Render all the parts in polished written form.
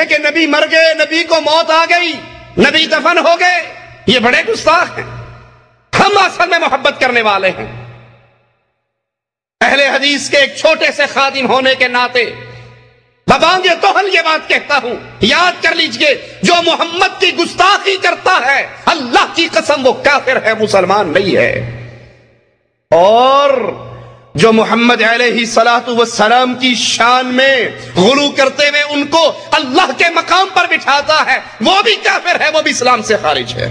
کہ نبی مر گئے، نبی کو موت آ گئی، نبی دفن ہو گئے، یہ بڑے گستاخ ہیں۔ ہم اصل میں محبت کرنے والے ہیں۔ اہل حدیث کے ایک چھوٹے سے خادم ہونے کے ناطے ببانگ توہل یہ بات کہتا ہوں، یاد کر لیجئے، جو محمد کی گستاخی کرتا ہے اللہ کی قسم وہ کافر ہے، مسلمان نہیں ہے۔ اور جو محمد علیہ السلام کی شان میں غلو کرتے ہوئے ان کو اللہ کے مقام پر بٹھاتا ہے وہ بھی کافر ہے، وہ بھی اسلام سے خارج ہے۔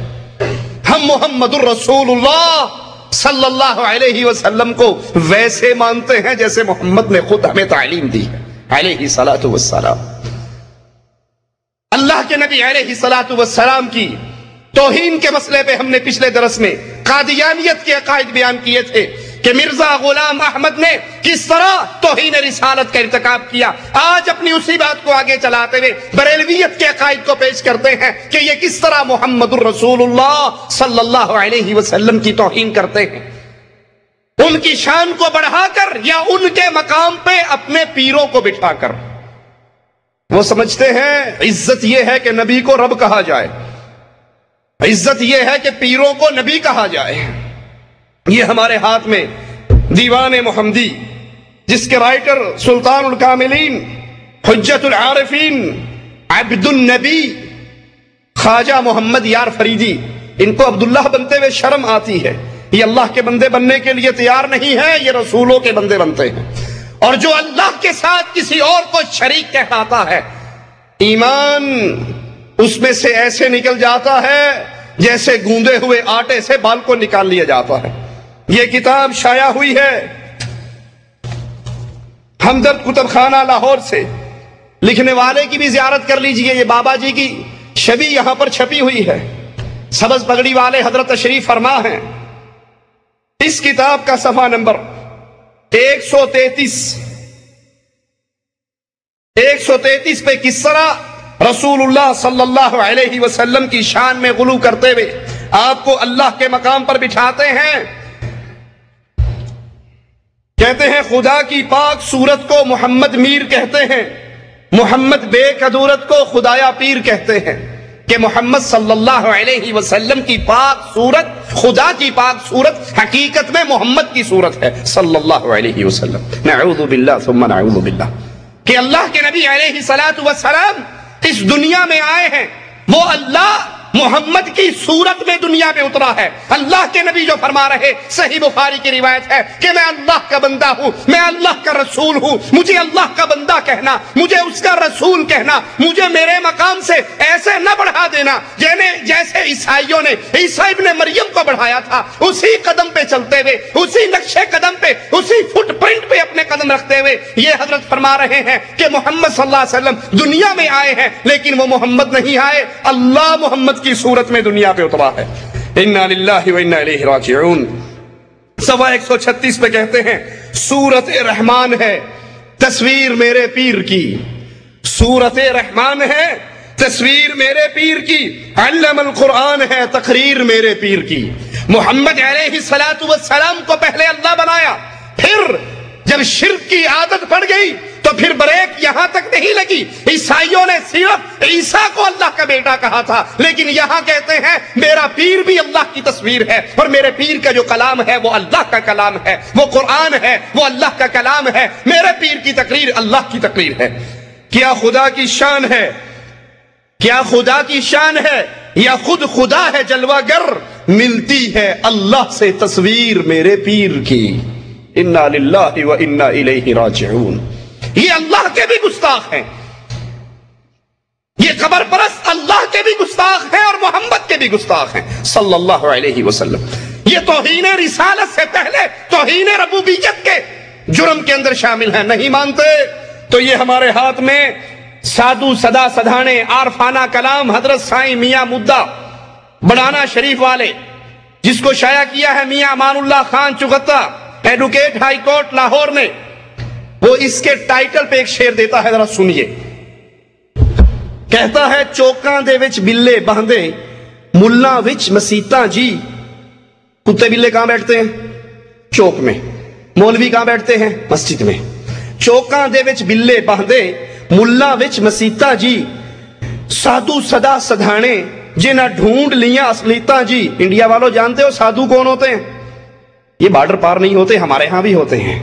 ہم محمد الرسول اللہ صلی اللہ علیہ وسلم کو ویسے مانتے ہیں جیسے محمد نے خود ہمیں تعلیم دی ہے علیہ السلام۔ اللہ کے نبی علیہ السلام کی توہین کے مسئلے پہ ہم نے پچھلے درس میں قادیانیت کے عقائد بیان کیے تھے کہ مرزا غلام احمد نے کس طرح توہین رسالت کا ارتکاب کیا۔ آج اپنی اسی بات کو آگے چلاتے ہوئے بریلویت کے عقائد کو پیش کرتے ہیں کہ یہ کس طرح محمد الرسول اللہ صلی اللہ علیہ وسلم کی توہین کرتے ہیں، ان کی شان کو بڑھا کر یا ان کے مقام پہ اپنے پیروں کو بٹھا کر۔ وہ سمجھتے ہیں عزت یہ ہے کہ نبی کو رب کہا جائے، عزت یہ ہے کہ پیروں کو نبی کہا جائے۔ یہ ہمارے ہاتھ میں دیوان محمدی جس کے رائٹر سلطان الکاملین حجت العارفین عبد النبی خواجہ محمد یار فریدی، ان کو عبداللہ بنتے ہوئے شرم آتی ہے، یہ اللہ کے بندے بننے کے لیے تیار نہیں ہے، یہ رسولوں کے بندے بنتے ہیں۔ اور جو اللہ کے ساتھ کسی اور کو شریک کہلاتا ہے ایمان اس میں سے ایسے نکل جاتا ہے جیسے گوندے ہوئے آٹے سے بال کو نکال لیا جاتا ہے۔ یہ کتاب شائع ہوئی ہے ہمدرد کتب خانہ لاہور سے، لکھنے والے کی بھی زیارت کر لیجئے، یہ بابا جی کی شبی یہاں پر چھپی ہوئی ہے، سبز پگڑی والے حضرت تشریف فرما ہیں۔ اس کتاب کا صفحہ نمبر 133 پہ کس طرح رسول اللہ صلی اللہ علیہ وسلم کی شان میں غلو کرتے ہوئے آپ کو اللہ کے مقام پر بٹھاتے ہیں۔ کہتے ہیں خدا کی پاک صورت کو محمد میر کہتے ہیں، محمد بے قدورت کو خدایا پیر کہتے ہیں، کہ محمد صلی اللہ علیہ وسلم کی پاک صورت، خدا کی پاک صورت حقیقت میں محمد کی صورت ہے صلی اللہ علیہ وسلم۔ نعوذ باللہ ثم نعوذ باللہ، کہ اللہ کے نبی علیہ السلام اس دنیا میں آئے ہیں، وہ اللہ محمد کی صورت میں دنیا میں اترا ہے۔ اللہ کے نبی جو فرما رہے، صحیح بخاری کی روایت ہے کہ میں اللہ کا بندہ ہوں، میں اللہ کا رسول ہوں، مجھے اللہ کا بندہ کہنا، مجھے اس کا رسول کہنا، مجھے میرے مقام سے ایسے نہ بڑھا دینا جیسے عیسائیوں نے عیسیٰ ابن مریم کو بڑھایا تھا۔ اسی قدم پہ چلتے ہوئے، اسی نقشے قدم پہ، اسی فٹ پرنٹ پہ اپنے قدم رکھتے ہوئے یہ حضرت فرما رہے ہیں کہ محمد صلی اللہ علیہ وسلم دنیا میں آئے ہیں، لیکن وہ محمد نہیں آئے، اللہ محمد کی صورت میں دنیا پہ اترا ہے۔ انا للہ و انا الیہ راجعون۔ صفحہ 136 پہ کہتے ہیں سورت رحمان ہے تصویر میرے پیر کی، سورت رحمان ہے تصویر میرے پیر کی، علم القرآن ہے تقریر میرے پیر کی۔ محمد علیہ السلام کو پہلے اللہ بنایا، پھر جب شرک کی عادت پڑ گئی تو پھر بریک یہاں تک نہیں لگی۔ عیسائیوں نے صرف عیسیٰ کو اللہ کا بیٹا کہا تھا، لیکن یہاں کہتے ہیں میرا پیر بھی اللہ کی تصویر ہے، اور میرے پیر کا جو کلام ہے وہ اللہ کا کلام ہے، وہ قرآن ہے، وہ اللہ کا کلام ہے، میرے پیر کی تقریر اللہ کی تقریر ہے۔ کیا خدا کی شان ہے، کیا خدا کی شان ہے یا خود خدا ہے جلوہ گر، ملتی ہے اللہ سے تصویر میرے پیر کی۔ انا للہ و انا الیہ راجعون۔ یہ اللہ کے بھی گستاخ ہیں، یہ قبر پرست اللہ کے بھی گستاخ ہیں اور محمد کے بھی گستاخ ہیں صلی اللہ علیہ وسلم۔ یہ توہین رسالت سے پہلے توہین ربوبیت کے جرم کے اندر شامل ہیں۔ نہیں مانتے تو یہ ہمارے ہاتھ میں سادو سدا سدھانے عارفانہ کلام حضرت سائیں میاں مدہ بڑانا شریف والے، جس کو شائع کیا ہے Mian Aman Ullah Khan Chughta, advocate high court Lahore نے، وہ اس کے ٹائٹل پہ ایک شعر دیتا ہے، ذرا سنیے۔ کہتا ہے چوکاں دے وچ بلے باندھے ملا وچ مسیتاں جی۔ کتے بلے کہاں بیٹھتے ہیں؟ چوک میں۔ مولوی کہاں بیٹھتے ہیں؟ مسجد میں۔ چوکاں دے وچ بلے باندھے ملا وچ مسیتاں جی، साधु सदा सधाने जिन्हें ढूंढ लिया असलीता जी। इंडिया वालों जानते हो साधु कौन होते हैं? ये बॉर्डर पार नहीं होते, हमारे यहां भी होते हैं।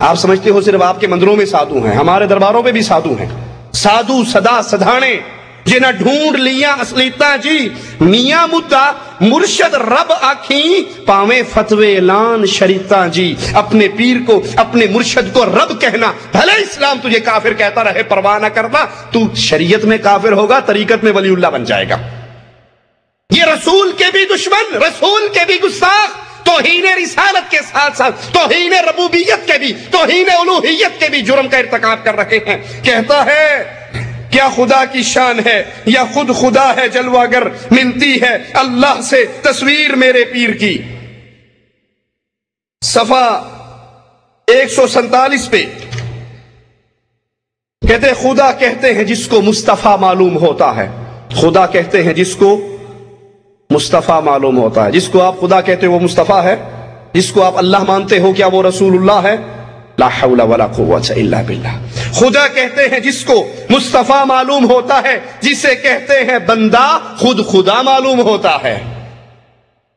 आप समझते हो सिर्फ आपके मंदिरों में साधु हैं, हमारे दरबारों में भी साधु हैं। साधु सदा सधाने जिन्हें ढूंढ लिया असलीता जी। मियां मुद्दा मुर्शद रब आखी पावे फतवे लान शरीता जी। अपने पीर को, अपने मुर्शद को रब कहना, भले इस्लाम तुझे काफिर कहता रहे परवाह न करना, तू शरीयत में काफिर होगा, तरीकत में वलीउल्लाह बन जाएगा। ये रसूल के भी दुश्मन, रसूल के भी गुस्ताख, तौहीन रिसालत के साथ साथ तौहीन रबूबियत के भी, तौहीन उलूहियत के भी जुर्म का इर्तिकाब कर रहे हैं। कहता है क्या खुदा की शान है या खुद खुदा है जलवागर, मिलती है अल्लाह से तस्वीर मेरे पीर की। सफा 147 पे कहते खुदा कहते हैं जिसको मुस्तफा मालूम होता है। खुदा कहते हैं जिसको मुस्तफा मालूम होता है। जिसको आप खुदा कहते हो वो मुस्तफा है, जिसको आप अल्लाह मानते हो क्या वो रसूलुल्लाह है? ला हौला वला कुव्वता इल्ला बिल्लाह। खुदा कहते हैं जिसको मुस्तफा मालूम होता है, जिसे कहते हैं बंदा खुद खुदा मालूम होता है।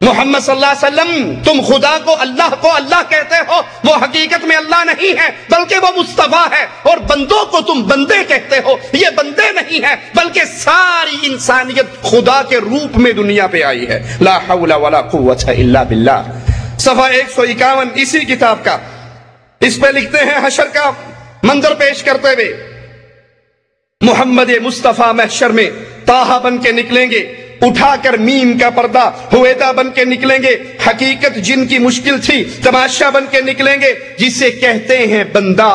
मोहम्मद सल्लल्लाहु अलैहि वसल्लम, तुम खुदा को अल्लाह कहते हो, वो हकीकत में अल्लाह नहीं है बल्कि वो मुस्तफा है। और बंदों को तुम बंदे कहते हो, ये बंदे नहीं है बल्कि सारी इंसानियत खुदा के रूप में दुनिया पे आई है। ला हौला वला कुव्वता इल्ला बिल्लाह। सफा 151 इसी किताब का, इस पे लिखते हैं हशर का मंजर पेश करते हुए, मोहम्मद मुस्तफा महशर में ताहा बन के निकलेंगे, उठाकर मीम का पर्दा हुएदा बन के निकलेंगे। हकीकत जिनकी मुश्किल थी तमाशा बन के निकलेंगे, जिसे कहते हैं बंदा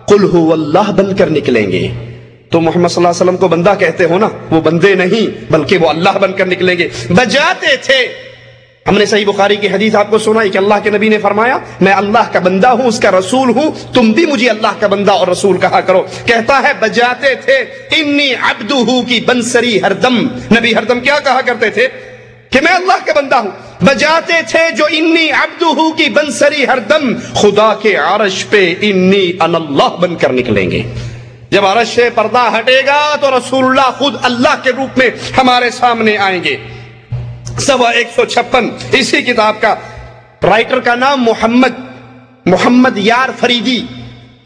कुल हुवल्लाह बनकर निकलेंगे। तो मोहम्मद सल्लल्लाहु अलैहि वसल्लम को बंदा कहते हो ना, वो बंदे नहीं बल्कि वो अल्लाह बनकर निकलेंगे। बजाते थे, हमने सही बुखारी की हदीस आपको सुनाई कि अल्लाह के नबी ने फरमाया मैं अल्लाह का बंदा हूं, उसका रसूल हूं, तुम भी मुझे अल्लाह का बंदा और रसूल कहा करो। कहता है बजाते थे इन्नी अब्दुहू की बंसरी हरदम। नबी हरदम क्या कहा करते थे कि मैं अल्लाह का बंदा हूं। बजाते थे जो इन्नी अब्दुहू की बंसरी हरदम, खुदा के आरश पे इन्नी अनल्लाह बनकर निकलेंगे। जब आरश से पर्दा हटेगा तो रसूलुल्लाह खुद अल्लाह के रूप में हमारे सामने आएंगे। सवा 156 इसी किताब का, राइटर का नाम मोहम्मद यार फरीदी।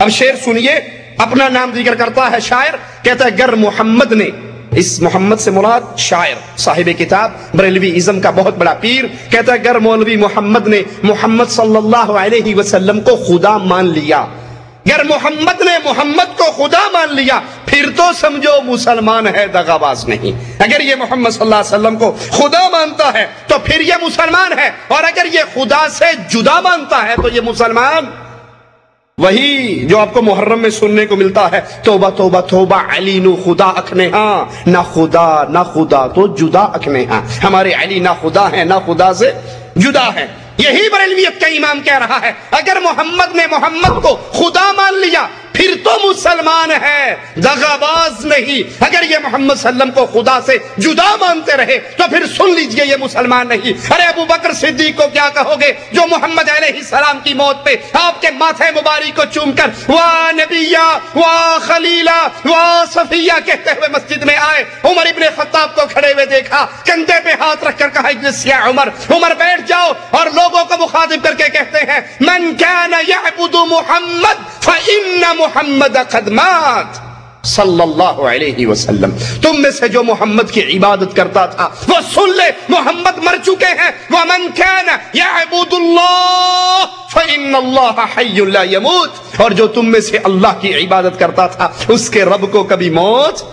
अब शेर सुनिए, अपना नाम जिक्र करता है शायर, कहता है गर मोहम्मद ने, इस मोहम्मद से मुराद शायर साहिब किताब बरेलवी इज़्म का बहुत बड़ा पीर, कहता है गर मौलवी मोहम्मद ने मोहम्मद सल्लल्लाहु अलैहि वसल्लम को खुदा मान लिया, गर मोहम्मद ने मोहम्मद को खुदा मान लिया, फिर तो समझो मुसलमान है दगाबाज नहीं। अगर ये मोहम्मद सल्लल्लाहु अलैहि वसल्लम को खुदा मानता है तो फिर ये मुसलमान है, और अगर ये खुदा से जुदा मानता है तो ये मुसलमान वही जो आपको मुहर्रम में सुनने को मिलता है, तौबा तौबा तौबा अली नु खुदा अखने हाँ, ना खुदा तो जुदा अखने हाँ। हमारे अली ना खुदा है ना खुदा से जुदा है। यही बरेलवियत का इमाम कह रहा है अगर मोहम्मद ने मोहम्मद को खुदा मान लिया फिर तो मुसलमान है दगाबाज नहीं। अगर ये मोहम्मद सल्लम को खुदा से जुदा मानते रहे तो फिर सुन लीजिए ये मुसलमान नहीं। अरे अबू बकर सिद्दीक को क्या कहोगे जो मोहम्मद अलैहिस्सलाम की मौत पे आपके माथे मुबारक को चूमकर वाह नबिया वाह खलीला वाह सफिया कहते हुए मस्जिद में आए। उमर इब्ने खत्ताब को खड़े हुए देखा, कंधे पे हाथ रखकर कहा इज्लिस या उमर, उमर बैठ जाओ, और लोगों को मुखातिब करके कहते हैं मन काना यअबुदु मुहम्मद फइन्न मुहम्मद क़द मात सल्लल्लाहु अलैहि वसल्लम। तुम में से जो मोहम्मद की इबादत करता था वो सुन ले मोहम्मद मर चुके हैं। वमन काना यअबुदुल्लाह फइन्नल्लाह हय्युन ला यमूत, और जो तुम में से अल्लाह की इबादत करता था उसके रब को कभी मौत।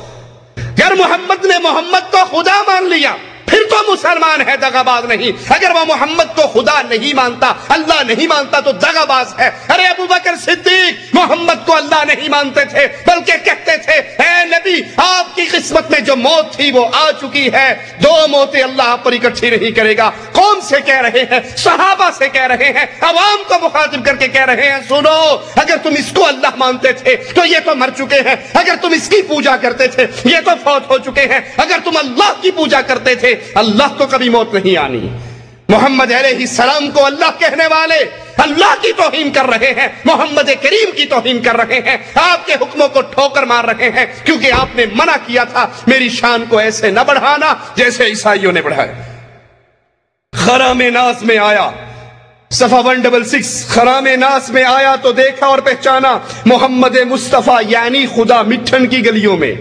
अगर मोहम्मद ने मोहम्मद को खुदा मान लिया फिर तो मुसलमान है दगाबाज नहीं। अगर वो मोहम्मद को खुदा नहीं मानता अल्लाह नहीं मानता तो दगाबाज है। अरे अबू बकर सिद्दीक मोहम्मद को अल्लाह नहीं मानते थे बल्कि कहते थे ऐ नबी आपकी किस्मत में जो मौत थी वो आ चुकी है, दो मौतें अल्लाह आप पर इकट्ठी नहीं करेगा। कौन से कह रहे हैं? सहाबा से कह रहे हैं, अवाम को मुखातिब करके कह रहे हैं सुनो अगर तुम इसको अल्लाह मानते थे तो ये तो मर चुके हैं, अगर तुम इसकी पूजा करते थे ये तो फौत हो चुके हैं, अगर तुम अल्लाह की पूजा करते थे अल्लाह को कभी मौत नहीं आनी। محمد علیہ السلام کو اللہ کہنے والے اللہ کی توہین کر رہے ہیں، محمد کریم کی توہین کر رہے ہیں، آپ کے حکموں کو ٹھوکر مار رہے ہیں، کیونکہ آپ نے منع کیا تھا میری شان کو ایسے نہ بڑھانا جیسے عیسائیوں نے بڑھائے۔ خرام ناس میں آیا، صفحہ 166، خرام ناس میں آیا تو دیکھا اور پہچانا محمد مصطفیٰ یعنی خدا مٹھن کی گلیوں میں